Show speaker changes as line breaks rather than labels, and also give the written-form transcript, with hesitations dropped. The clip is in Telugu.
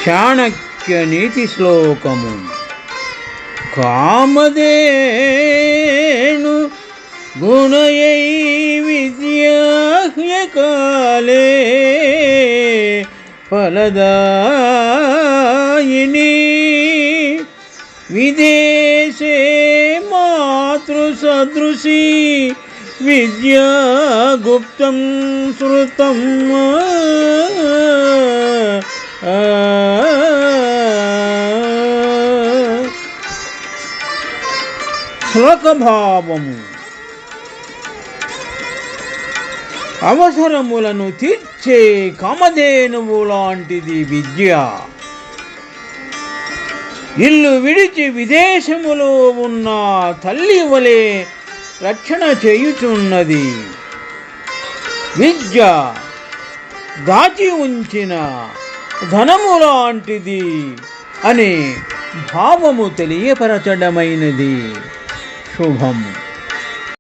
చాణక్య నీతి శ్లోకము. కామధేను గుణయై విద్యాహ్యకాలే ఫలదాయిని విదేశే మాతృసదృశీ విద్యా గుప్తం శృతం. శ్లోకభావము. అవసరములను తీర్చే కామధేనువు లాంటిది విద్య. ఇల్లు విడిచి విదేశములో ఉన్న తల్లి వలె రక్షణ చేయుచున్నది. విద్య దాచి ఉంచిన ధనము లాంటిది అనే భావము తెలియపరచడమైనది. శుభము.